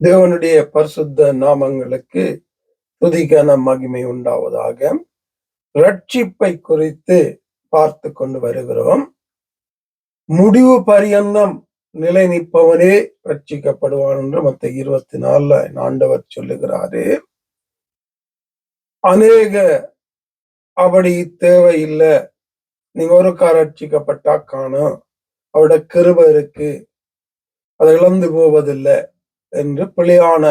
தேவனுடைய பரிசுத்த நாமங்களுக்கு துதிக்கான மகிமை உண்டாவதாக. ரட்சிப்பை குறித்து பார்த்து கொண்டு வருகிறோம். முடிவு பரியந்தம் நிலை நிற்பவனே ரட்சிக்கப்படுவான் என்று மத்தேயு 24 ஆண்டவர் சொல்லுகிறாரு. அநேக அப்படி தேவையில்லை, நீங்க ஒருக்கா ரட்சிக்கப்பட்டா காணும், அவருடைய கிருபை இருக்கு, அதை இழந்து போவதில்லை என்று பிழையான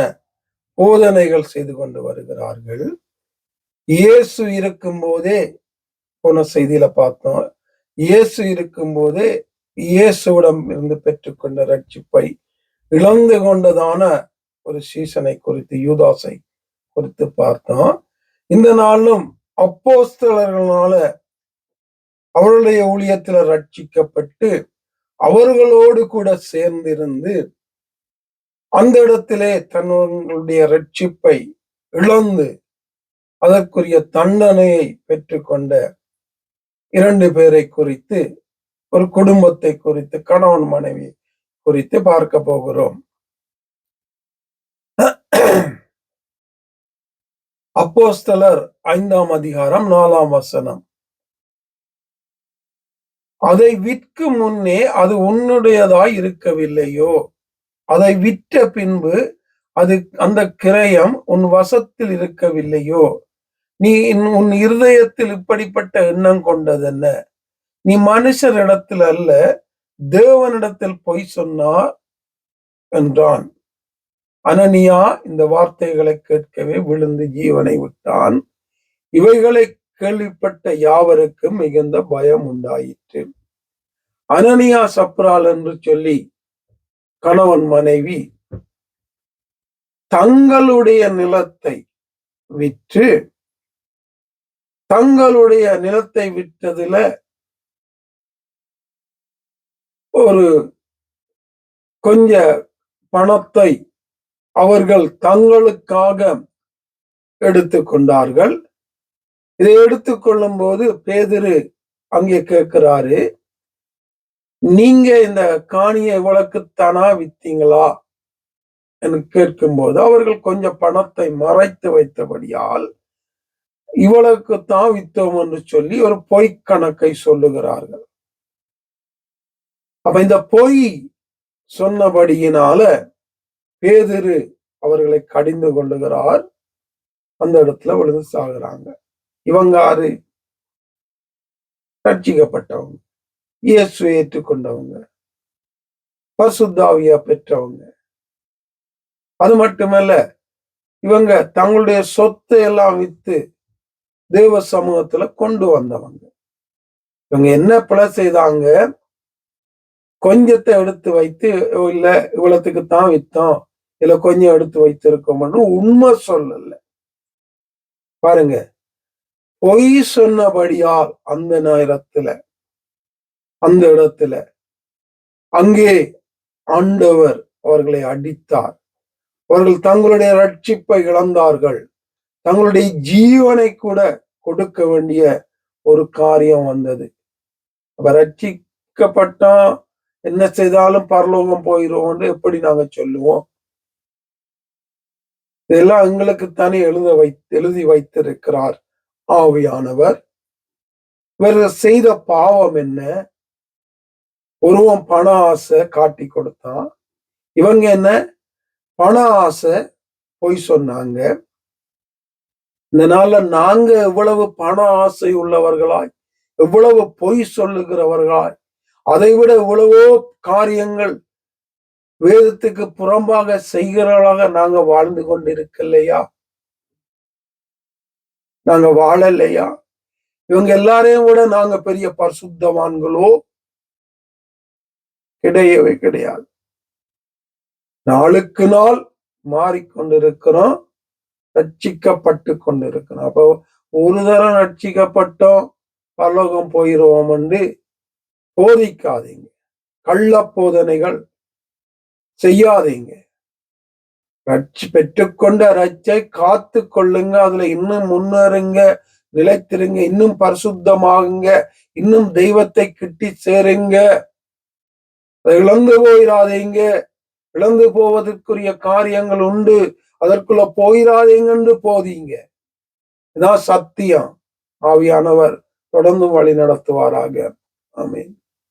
போதனைகள் செய்து கொண்டு வருகிறார்கள். இயேசு இருக்கும் போதே, போன செய்தியில பார்த்தோம், இயேசு இருக்கும் போதே இயேசுவிடம் இருந்து பெற்றுக்கொண்ட ரட்சிப்பை இழந்து கொண்டதான ஒரு சீசனை குறித்து, யூதாசை குறித்து பார்த்தோம். இந்த நாளும் அப்போஸ்தலர்களால அவருடைய ஊழியத்துல ரட்சிக்கப்பட்டு அவர்களோடு கூட சேர்ந்திருந்து அந்த இடத்திலே தன்னுடைய ரட்சிப்பை இழந்து அதற்குரிய தண்டனையை பெற்றுக்கொண்ட 2 பேரை குறித்து, ஒரு குடும்பத்தை குறித்து, கணவன் மனைவி குறித்து பார்க்க போகிறோம். அப்போஸ்தலர் 5ஆம் அதிகாரம் 4ஆம் வசனம். அதை விற்கும் முன்னே அது உன்னுடையதாய் இருக்கவில்லையோ? அதை விற்ற பின்பு அந்த கிரயம் உன் வசத்தில் இருக்கவில்லையோ? நீ உன் இருதயத்தில் இப்படிப்பட்ட எண்ணம் கொண்டதென்ன? நீ மனுஷரிடத்தில் அல்ல, தேவனிடத்தில் பொய் சொன்னார் என்றான். அனனியா இந்த வார்த்தைகளை கேட்கவே விழுந்து ஜீவனை விட்டான். இவைகளை கேள்விப்பட்ட யாவருக்கும் மிகுந்த பயம் உண்டாயிற்று. அனனியா சப்ரால் என்று சொல்லி கணவன் மனைவி தங்களுடைய நிலத்தை விற்று, தங்களுடைய நிலத்தை விற்றதுல ஒரு கொஞ்ச பணத்தை அவர்கள் தங்களுக்காக எடுத்துக்கொண்டார்கள். இதை எடுத்துக்கொள்ளும் போது பேதுரு அங்கே கேட்கிறாரு, நீங்க இந்த காணியை இவளுக்குத்தானா வித்தீங்களா என்று கேட்கும்போது அவர்கள் கொஞ்சம் பணத்தை மறைத்து வைத்தபடியால் இவளுக்குத்தான் வித்தோம் என்று சொல்லி ஒரு பொய் கணக்கை சொல்லுகிறார்கள். அப்ப இந்த பொய் சொன்னபடியினால பேதுரு அவர்களை கடிந்து கொள்ளுகிறார். அந்த இடத்துல விழுந்து சாகுறாங்க. இவங்க யாரு? ரட்சிக்கப்பட்டவங்க, இயேசுவை ஏற்றுக்கொண்டவங்க, பரிசுத்த ஆவியை பெற்றவங்க. அது மட்டுமல்ல, இவங்க தங்களுடைய சொத்தை எல்லாம் வித்து தேவ சமூகத்துல கொண்டு வந்தவங்க. இவங்க என்ன பிழை செய்தாங்க? கொஞ்சத்தை எடுத்து வைத்து, இல்ல இவ்வளத்துக்கு தான் வித்தோம், இல்ல கொஞ்சம் எடுத்து வைத்திருக்கோம்னு உண்மை சொல்லல. பாருங்க, பொய் சொன்னபடியால் அந்த நேரத்துல, அந்த இடத்துல அங்கே ஆண்டவர் அவர்களை அடித்தார். அவர்கள் தங்களுடைய ரட்சிப்பை இழந்தார்கள். தங்களுடைய ஜீவனை கூட கொடுக்க வேண்டிய ஒரு காரியம் வந்தது. அப்ப ரட்சிக்கப்பட்டா என்ன செய்தாலும் பரலோகம் போயிரும் எப்படி நாங்க சொல்லுவோம்? இதெல்லாம் எங்களுக்குத்தானே எழுதி வைத்திருக்கிறார் ஆவியானவர். இவர்கள் செய்த பாவம் என்ன? ஒருவன் பண ஆசை காட்டி கொடுத்தான். இவங்க என்ன? பண ஆசை பொய் சொன்னாங்க. இந்த நாள்ல நாங்க எவ்வளவு பண ஆசை உள்ளவர்களாய், எவ்வளவு பொய் சொல்லுகிறவர்களாய், அதை விட எவ்வளவோ காரியங்கள் வேதத்துக்கு புறம்பாக செய்கிறவர்களாக நாங்க வாழ்ந்து கொண்டிருக்கலையா? நாங்க வாழலையா? இவங்க எல்லாரையும் விட நாங்க பெரிய பரிசுத்தவான்களோ? கிடையவே கிடையாது. நாளுக்கு நாள் மாறிக்கொண்டிருக்கிறோம், ரட்சிக்கப்பட்டு கொண்டிருக்கிறோம். அப்போ ஒரு தரம் ரட்சிக்கப்பட்டோம் பரலோகம் போயிடுவோம் என்று போதிக்காதீங்க. கள்ள போதனைகள் செய்யாதீங்க. பெற்றுக்கொண்ட ரட்சை காத்து கொள்ளுங்க. அதுல இன்னும் முன்னேறுங்க, நிலைத்திருங்க, இன்னும் பரிசுத்தமாகுங்க, இன்னும் தெய்வத்தை கிட்டி சேருங்க. அதை இழந்து போயிடாதீங்க இழந்து போவதற்குரிய காரியங்கள் உண்டு, அதற்குள்ள போயிடாதீங்கன்னு போதீங்க. இதான் சத்தியம். ஆவியானவர் தொடர்ந்து வழி நடத்துவாராக. ஆமென்.